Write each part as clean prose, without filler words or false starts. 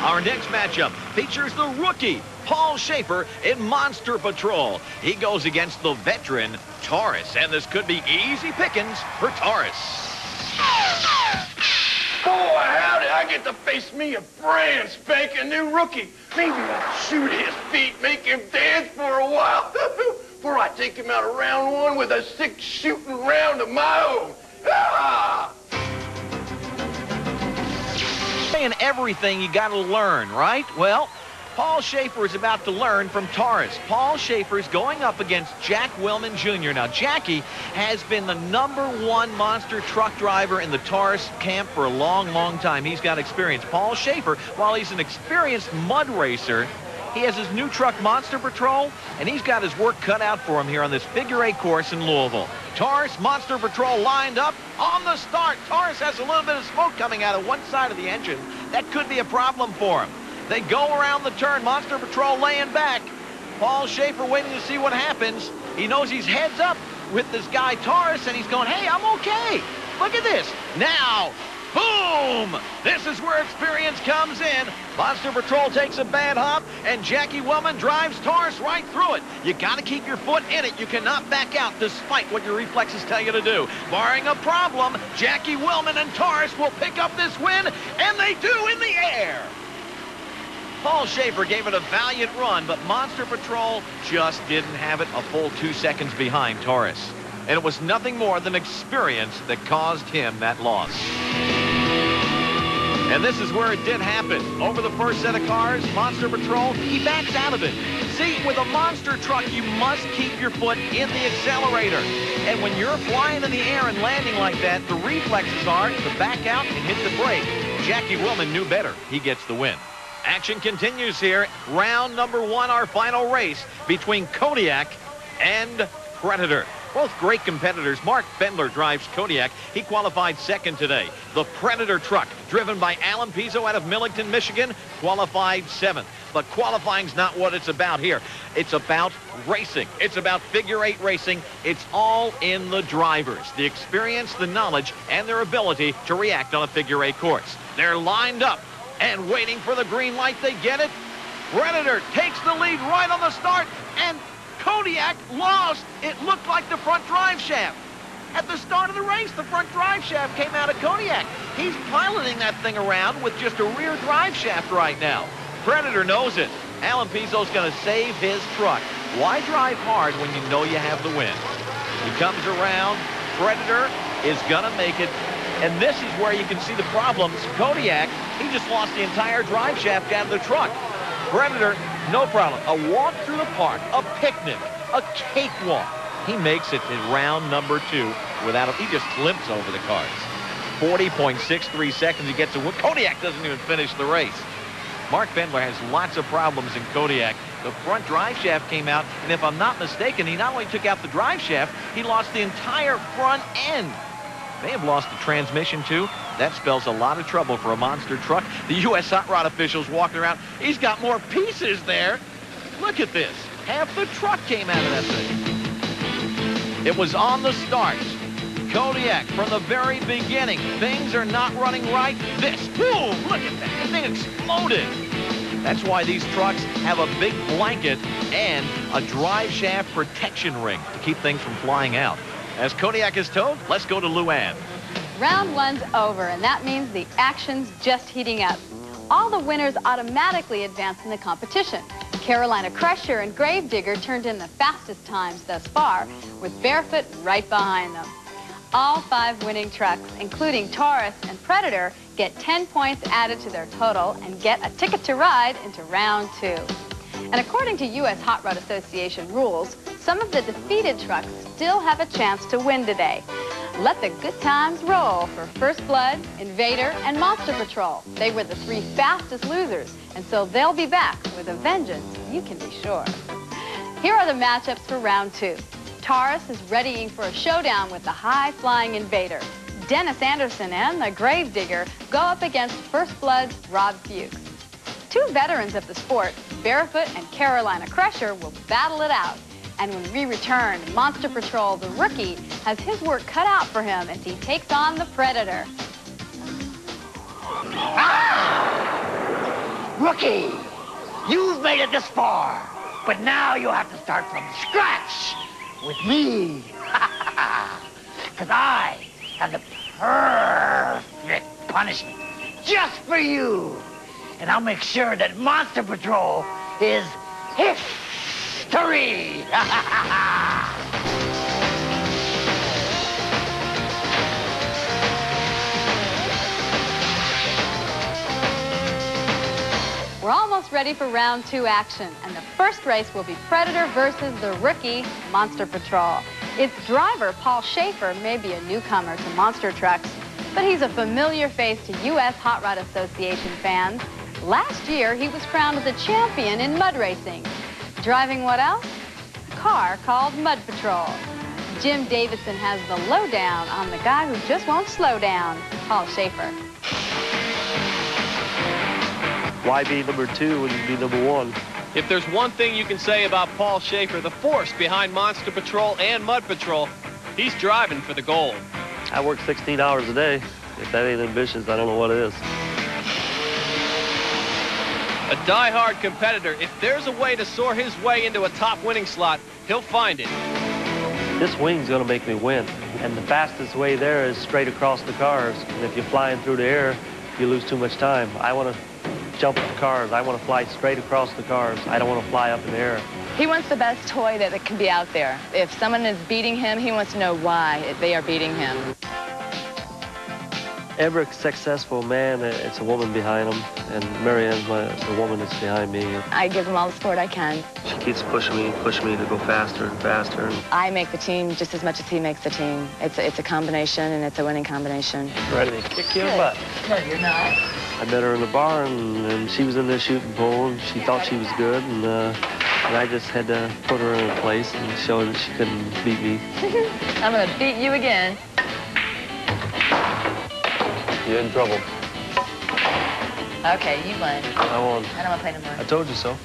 Our next matchup features the rookie, Paul Schaefer, in Monster Patrol. He goes against the veteran, Taurus, and this could be easy pickings for Taurus. Boy, howdy, I get to face me a brand spanking new rookie. Maybe I'll shoot his feet, make him dance for a while, before I take him out of round one with a 6-shooting round of my own. Ah! And everything you got to learn, right? Well, Paul Schaefer is about to learn from Taurus. Paul Schaefer is going up against Jack Willman Jr. Now, Jackie has been the #1 monster truck driver in the Taurus camp for a long, long time. He's got experience. Paul Schaefer, while he's an experienced mud racer, he has his new truck, Monster Patrol, and he's got his work cut out for him here on this figure-8 course in Louisville. Taurus, Monster Patrol lined up on the start. Taurus has a little bit of smoke coming out of one side of the engine. That could be a problem for him. They go around the turn. Monster Patrol laying back. Paul Schaefer waiting to see what happens. He knows he's heads up with this guy Taurus, and he's going, hey, I'm okay. Look at this. Now, boom! This is where experience comes in. Monster Patrol takes a bad hop, and Jackie Willman drives Taurus right through it. You got to keep your foot in it. You cannot back out despite what your reflexes tell you to do. Barring a problem, Jackie Willman and Taurus will pick up this win, and they do in the air. Paul Schaefer gave it a valiant run, but Monster Patrol just didn't have it a full 2 seconds behind Taurus. And it was nothing more than experience that caused him that loss. And this is where it did happen. Over the first set of cars, Monster Patrol, he backs out of it. See, with a monster truck, you must keep your foot in the accelerator. And when you're flying in the air and landing like that, the reflexes are to back out and hit the brake. Jackie Willman knew better. He gets the win. Action continues here. Round #1, our final race between Kodiak and Predator. Both great competitors. Mark Bendler drives Kodiak. He qualified second today. The Predator truck, driven by Alan Pizzo out of Millington, Michigan, qualified 7th. But qualifying's not what it's about here. It's about racing. It's about figure-8 racing. It's all in the drivers, the experience, the knowledge, and their ability to react on a figure-8 course. They're lined up and waiting for the green light. They get it. Predator takes the lead right on the start, and Kodiak lost. It looked like the front drive shaft. At the start of the race, the front drive shaft came out of Kodiak. He's piloting that thing around with just a rear drive shaft right now. Predator knows it. Alan Pizzo's going to save his truck. Why drive hard when you know you have the win? He comes around. Predator is going to make it. And this is where you can see the problems. Kodiak, he just lost the entire drive shaft out of the truck. Predator, no problem. A walk through the park, a picnic, a cakewalk. He makes it in round #2 without he just limps over the cars. 40.63 seconds he gets a win. Kodiak doesn't even finish the race. Mark Bendler has lots of problems in Kodiak. The front drive shaft came out, and if I'm not mistaken, he not only took out the drive shaft, he lost the entire front end. May have lost the transmission, too. That spells a lot of trouble for a monster truck. The U.S. Hot Rod officials walking around. He's got more pieces there. Look at this. Half the truck came out of that thing. It was on the start. Kodiak, from the very beginning, things are not running right. This, boom, look at that. The thing exploded. That's why these trucks have a big blanket and a drive shaft protection ring to keep things from flying out. As Kodiak is towed, let's go to Luann. Round 1's over, and that means the action's just heating up. All the winners automatically advance in the competition. Carolina Crusher and Gravedigger turned in the fastest times thus far, with Barefoot right behind them. All 5 winning trucks, including Taurus and Predator, get 10 points added to their total and get a ticket to ride into round 2. And according to U.S. Hot Rod Association rules, some of the defeated trucks still have a chance to win today. Let the good times roll for First Blood, Invader, and Monster Patrol. They were the 3 fastest losers, and so they'll be back with a vengeance, you can be sure. Here are the matchups for round 2. Taurus is readying for a showdown with the high-flying Invader. Dennis Anderson and the Gravedigger go up against First Blood's Rob Fuchs. 2 veterans of the sport, Barefoot and Carolina Crusher, will battle it out. And when we return, Monster Patrol, the rookie, has his work cut out for him as he takes on the Predator. Rookie, you've made it this far, but now you'll have to start from scratch with me. Because I have the perfect punishment just for you. And I'll make sure that Monster Patrol is history. We're almost ready for round 2 action, and the first race will be Predator versus the rookie Monster Patrol. Its driver, Paul Schaefer, may be a newcomer to monster trucks, but he's a familiar face to U.S. Hot Rod Association fans. Last year, he was crowned the champion in mud racing. Driving what else? A car called Mud Patrol. Jim Davidson has the lowdown on the guy who just won't slow down, Paul Schaefer. Why be number 2 when you can be number 1? If there's one thing you can say about Paul Schaefer, the force behind Monster Patrol and Mud Patrol, he's driving for the gold. I work 16 hours a day. If that ain't ambitious, I don't know what it is. A die-hard competitor, if there's a way to soar his way into a top winning slot, he'll find it. This wing's gonna make me win. And the fastest way there is straight across the cars. And if you're flying through the air, you lose too much time. I wanna jump at the cars. I want to fly straight across the cars. I don't want to fly up in the air. He wants the best toy that can be out there. If someone is beating him, he wants to know why they are beating him. Every successful man, it's a woman behind him, and Marianne's the woman that's behind me. I give him all the support I can. She keeps pushing me to go faster and faster. I make the team just as much as he makes the team. It's a combination, and it's a winning combination. Ready to kick your butt. No, you're not. I met her in the bar, and she was in there shooting pool, and she thought she was good, and I just had to put her in her place and show her that she couldn't beat me. I'm going to beat you again. You're in trouble. Okay, you won. I won. I don't want to play no more. I told you so.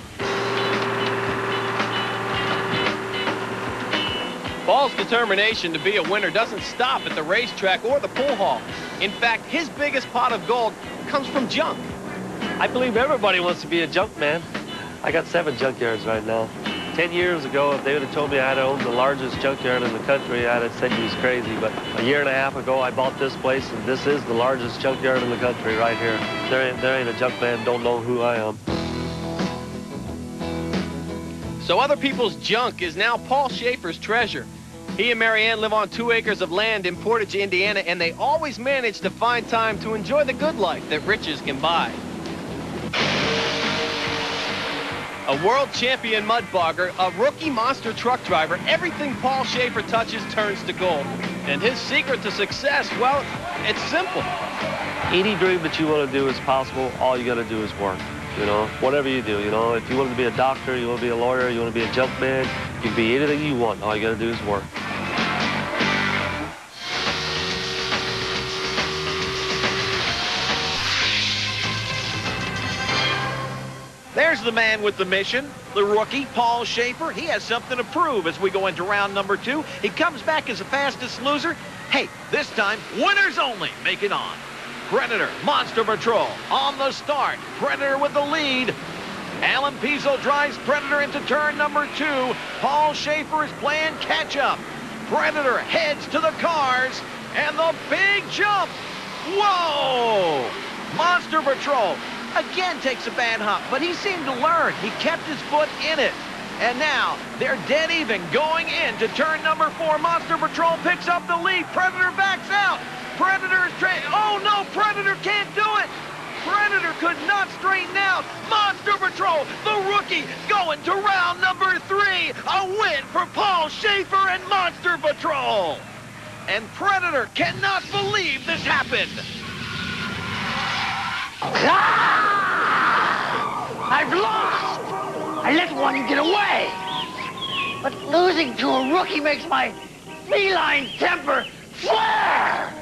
Paul's determination to be a winner doesn't stop at the racetrack or the pool hall. In fact, his biggest pot of gold comes from junk. I believe everybody wants to be a junk man. I got 7 junkyards right now. 10 years ago, if they would have told me I'd owned the largest junkyard in the country, I'd have said he was crazy. But a year and a half ago, I bought this place, and this is the largest junkyard in the country right here. There ain't a junk man don't know who I am. So other people's junk is now Paul Schaefer's treasure. He and Marianne live on 2 acres of land in Portage, Indiana, and they always manage to find time to enjoy the good life that riches can buy. A world champion mud bogger, a rookie monster truck driver, everything Paul Schaefer touches turns to gold. And his secret to success, well, it's simple. Any dream that you want to do is possible. All you got to do is work. You know, whatever you do, you know, if you want to be a doctor, you want to be a lawyer, you want to be a junk man, you can be anything you want. All you got to do is work. There's the man with the mission, the rookie, Paul Schaefer. He has something to prove as we go into round number 2. He comes back as the fastest loser. Hey, this time, winners only make it on. Predator, Monster Patrol, on the start. Predator with the lead. Alan Pizzo drives Predator into turn number 2. Paul Schaefer is playing catch-up. Predator heads to the cars, and the big jump. Whoa! Monster Patrol again takes a bad hump, but he seemed to learn. He kept his foot in it. And now, they're dead even going into turn number 4. Monster Patrol picks up the lead. Predator backs out. Predator is oh no, Predator can't do it. Predator could not straighten out. Monster Patrol, the rookie, going to round number 3. A win for Paul Schaefer and Monster Patrol. And Predator cannot believe this happened. I've lost! I let one get away! But losing to a rookie makes my feline temper flare!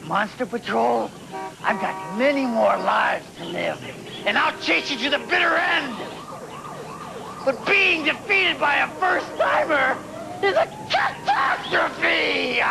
Monster Patrol, I've got many more lives to live, and I'll chase you to the bitter end! But being defeated by a first-timer is a catastrophe!